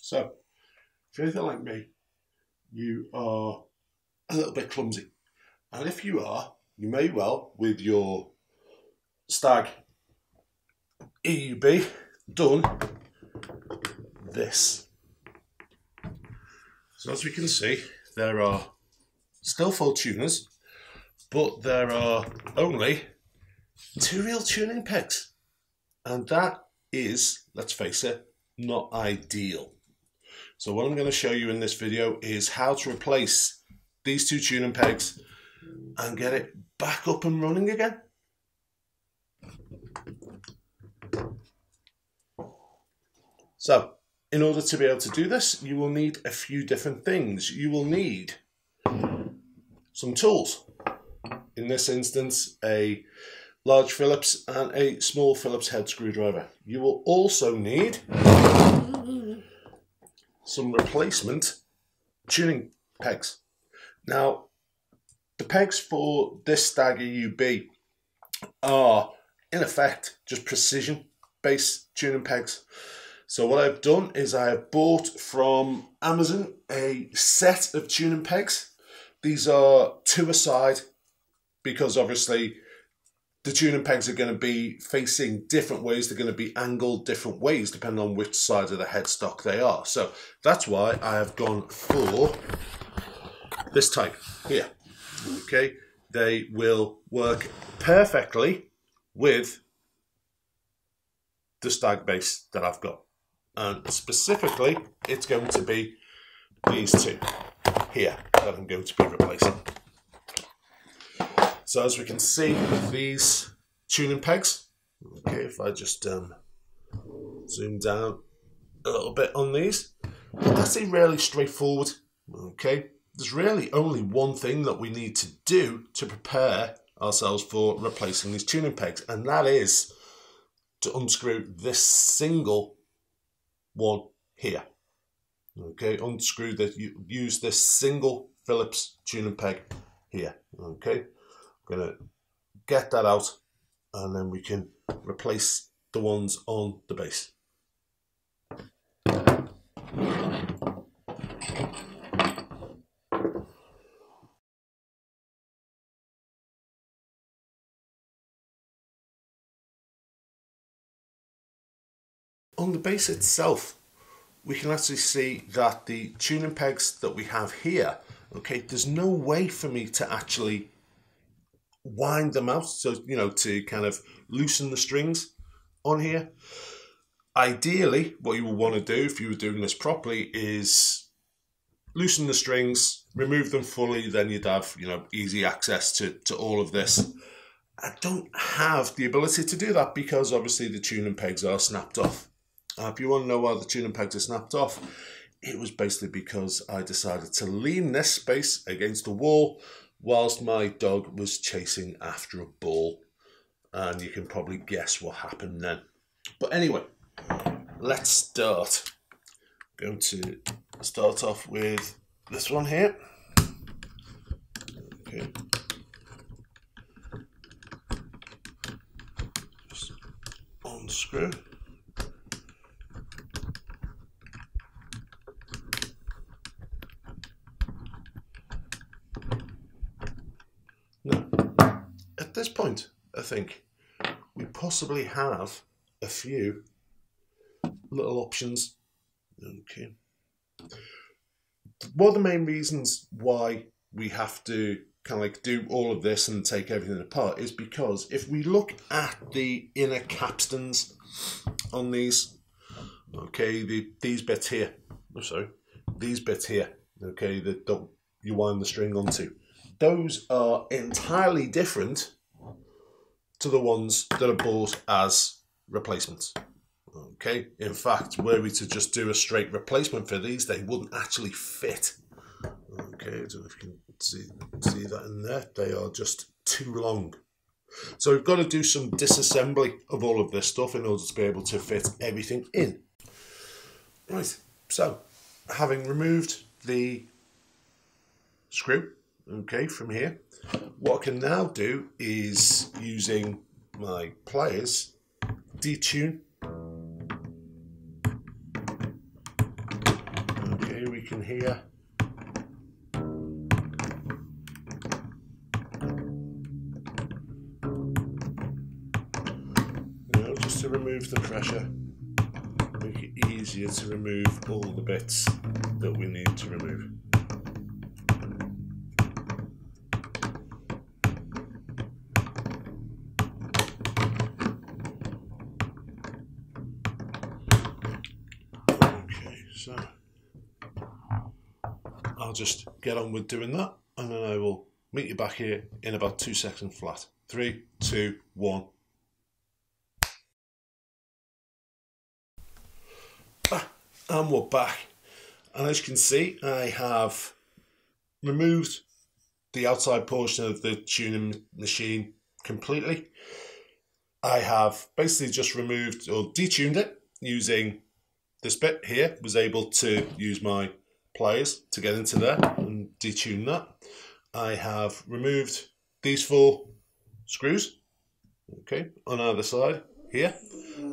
So, if you're anything like me, you are a little bit clumsy. And if you are, you may well, with your Stag EUB, done this. So as we can see, there are still full tuners, but there are only 2 real tuning pegs. And that is, let's face it, not ideal. So what I'm going to show you in this video is how to replace these 2 tuning pegs and get it back up and running again. So, in order to be able to do this, you will need a few different things. You will need some tools. In this instance, a large Phillips and a small Phillips head screwdriver. You will also need some replacement tuning pegs. Now, the pegs for this Stag EUB are, in effect, just precision-based tuning pegs. So what I've done is I have bought from Amazon a set of tuning pegs. These are 2 a side because obviously the tuning pegs are going to be facing different ways. They're going to be angled different ways depending on which side of the headstock they are. So that's why I have gone for this type here. Okay, they will work perfectly with the Stag base that I've got. And specifically, it's going to be these 2 here that I'm going to be replacing. So as we can see with these tuning pegs, okay, if I just zoom down a little bit on these, that's really straightforward, okay. There's really only one thing that we need to do to prepare ourselves for replacing these tuning pegs, and that is to unscrew this single one here. Okay, unscrew that. You use this single Phillips tuning peg here. Okay, I'm gonna get that out, and then we can replace the ones on the base. On the base itself, we can actually see that the tuning pegs that we have here, okay, there's no way for me to actually wind them out, so, you know, to kind of loosen the strings on here. Ideally, what you will want to do if you were doing this properly is loosen the strings, remove them fully, then you'd have, you know, easy access to all of this. I don't have the ability to do that because obviously the tuning pegs are snapped off. If you want to know why the tuning pegs are snapped off, it was basically because I decided to lean this space against the wall whilst my dog was chasing after a ball. And you can probably guess what happened then. But anyway, let's start. I'm going to start off with this one here. Okay. Just unscrew. Now, at this point, I think we possibly have a few little options. Okay. One of the main reasons why we have to kind of like do all of this and take everything apart is because if we look at the inner capstans on these, okay, these bits here, these bits here, okay, that you wind the string onto, those are entirely different to the ones that are bought as replacements. Okay, in fact, were we to just do a straight replacement for these, they wouldn't actually fit. Okay, I don't know if you can see that in there. They are just too long. So we've got to do some disassembly of all of this stuff in order to be able to fit everything in. Right, so having removed the screw, okay, from here, what I can now do is, using my pliers, detune here we can hear. Now, just to remove the pressure, make it easier to remove all the bits that we need to remove. So I'll just get on with doing that, and then I will meet you back here in about 2 seconds flat. 3, 2, 1. And we're back. And as you can see, I have removed the outside portion of the tuning machine completely. I have basically just removed or detuned it using this bit here. Was able to use my pliers to get into there and detune that. I have removed these 4 screws, okay, on either side here,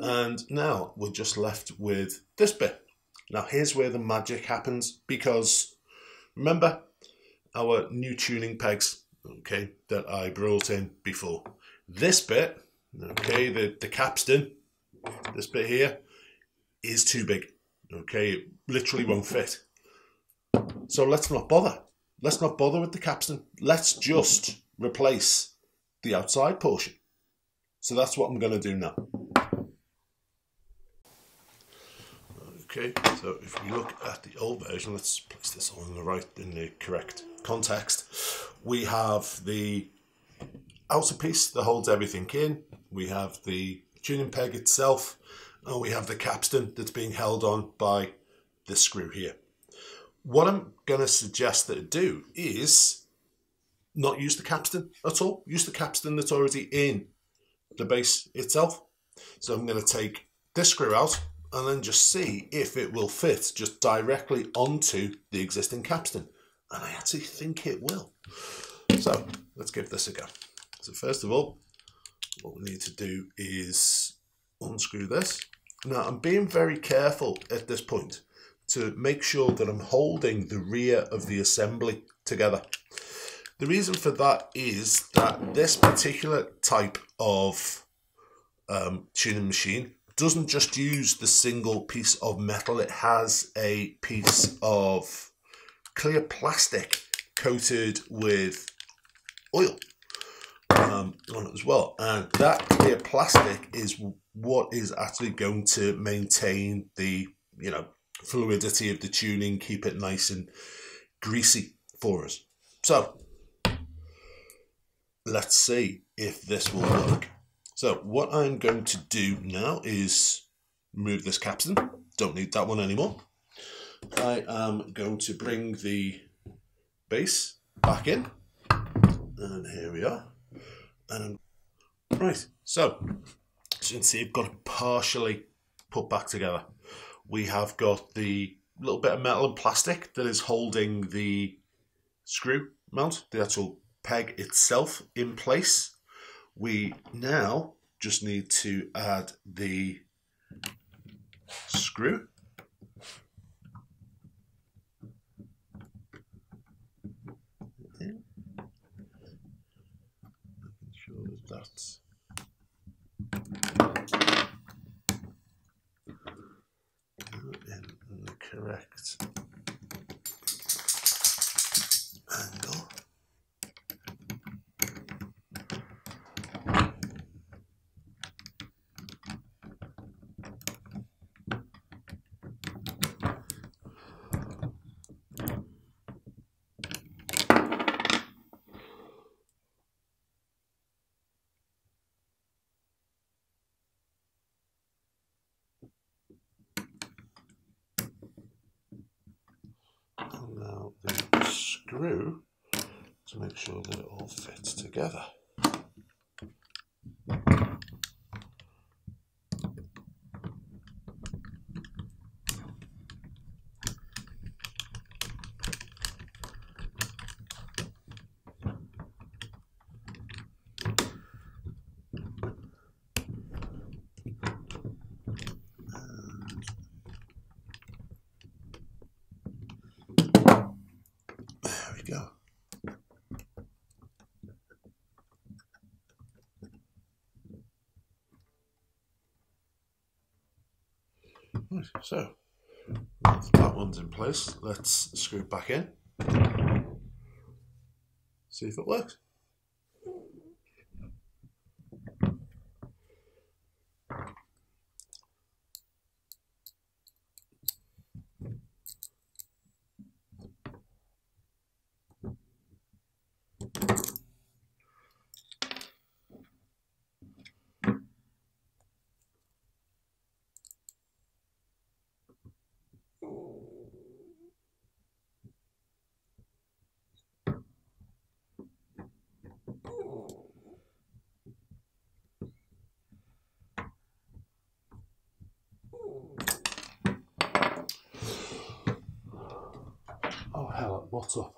and now we're just left with this bit. Now here's where the magic happens, because remember our new tuning pegs, okay, that I brought in before. This bit, okay, the capstan, this bit here, is too big, okay, it literally won't fit. So let's not bother. Let's not bother with the capstan. Let's just replace the outside portion. So that's what I'm going to do now. Okay, so if we look at the old version, let's place this all in the correct context. We have the outer piece that holds everything in. We have the tuning peg itself. And we have the capstan that's being held on by this screw here. What I'm going to suggest that I do is not use the capstan at all. Use the capstan that's already in the base itself. So I'm going to take this screw out and then just see if it will fit just directly onto the existing capstan. And I actually think it will. So let's give this a go. So first of all, what we need to do is unscrew this. Now I'm being very careful at this point to make sure that I'm holding the rear of the assembly together. The reason for that is that this particular type of tuning machine doesn't just use the single piece of metal, it has a piece of clear plastic coated with oil on it as well, and that clear plastic is what is actually going to maintain the fluidity of the tuning, keep it nice and greasy for us. So let's see if this will work. So what I'm going to do now is remove this capstan. Don't need that one anymore. I am going to bring the base back in, and here we are. And right, so as you can see, I've got it partially put back together. We have got the little bit of metal and plastic that is holding the screw mount, the actual peg itself, in place. We now just need to add the screw. Making sure that that's in the correct angle. And now the screw to make sure that it all fits together. we go. Right, so that one's in place. Let's screw it back in. See if it works. Oh hell, what's up?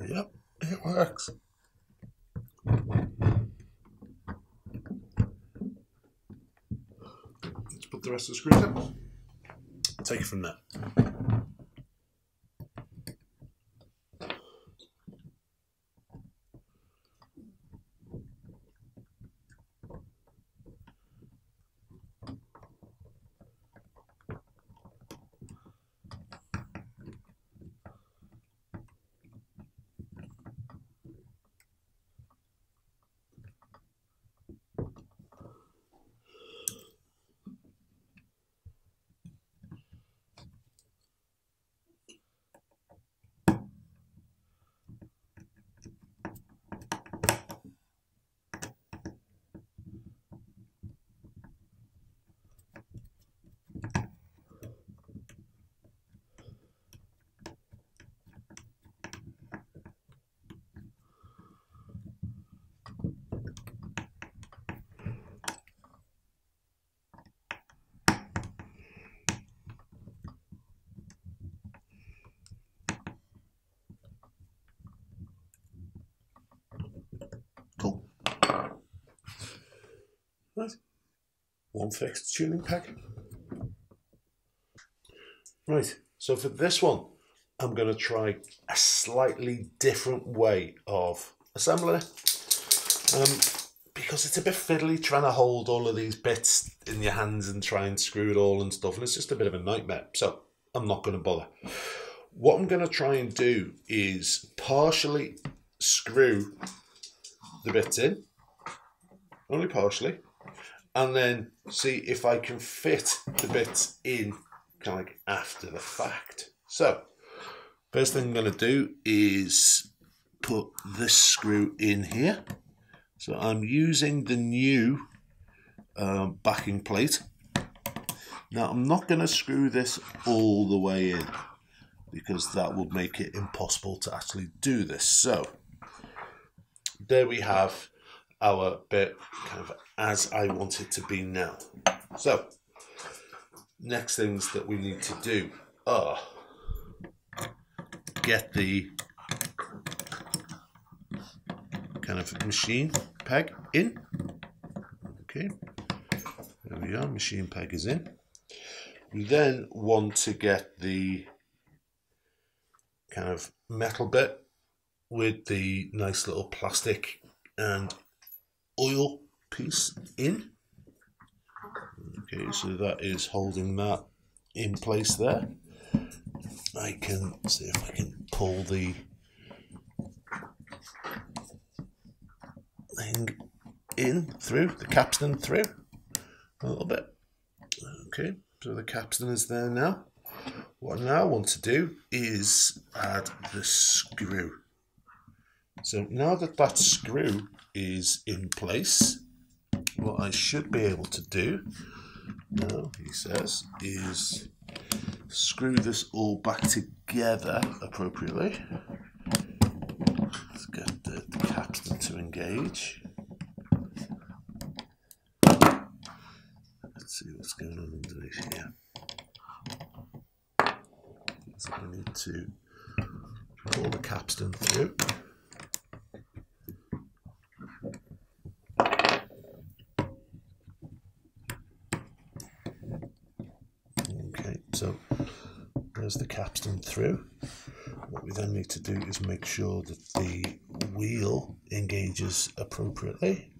Yep, it works. Let's put the rest of the screws in. Take it from there. Cool. Right. One fixed tuning peg. Right, so for this one, I'm going to try a slightly different way of assembling it. Because it's a bit fiddly trying to hold all of these bits in your hands and try and screw it all and stuff, and it's just a bit of a nightmare. So I'm not going to bother. What I'm going to try and do is partially screw the bits in, only partially, and then see if I can fit the bits in kind of like after the fact. So first thing I'm going to do is put this screw in here. So I'm using the new backing plate. Now I'm not going to screw this all the way in because that would make it impossible to actually do this. So there we have our bit kind of as I want it to be now. So next things that we need to do are get the kind of machine peg in. Okay, there we are, machine peg is in. We then want to get the kind of metal bit with the nice little plastic and oil piece in. Okay, so that is holding that in place there. I can see if I can pull the thing in through, the capstan through a little bit. Okay, so the capstan is there now. What I now want to do is add the screw. So now that that screw is in place, what I should be able to do now, he says, is screw this all back together appropriately. Let's get the capstan to engage. Let's see what's going on underneath here. So I need to pull the capstan through. Okay, so there's the capstan through. What we then need to do is make sure that the wheel engages appropriately.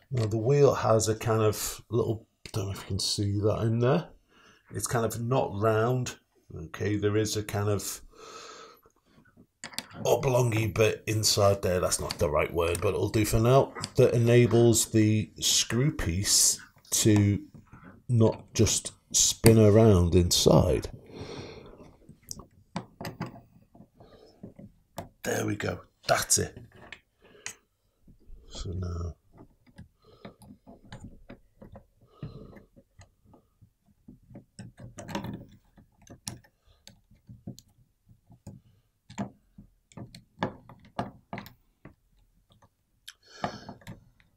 Now the wheel has a kind of little, I don't know if you can see that in there. It's kind of not round. Okay, there is a kind of oblongy bit inside there. That's not the right word, but it'll do for now. That enables the screw piece to not just spin around inside. There we go. That's it. So now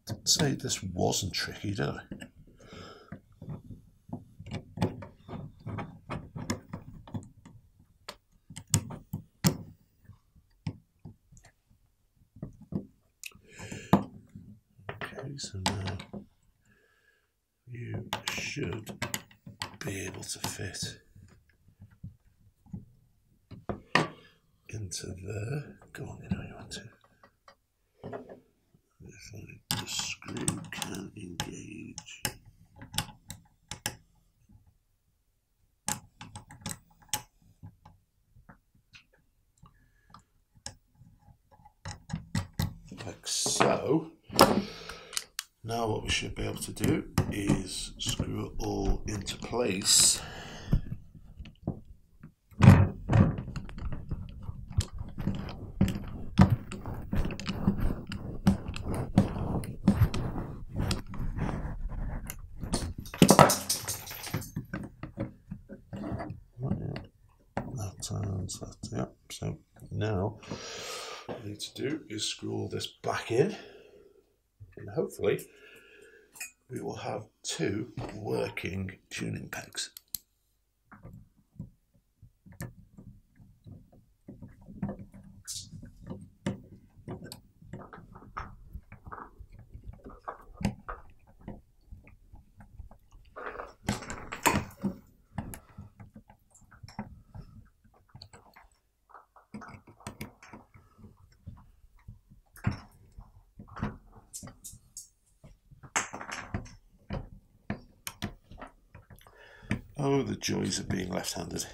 didn't say this wasn't tricky, did I? Okay, so now you should be able to fit into there. Go on, you know you want to. If the screw can engage. Like so. Now what we should be able to do is screw it all into place. Yep. So now what I need to do is screw all this back in, and hopefully we will have two working tuning pegs. Oh, the joys of being left-handed.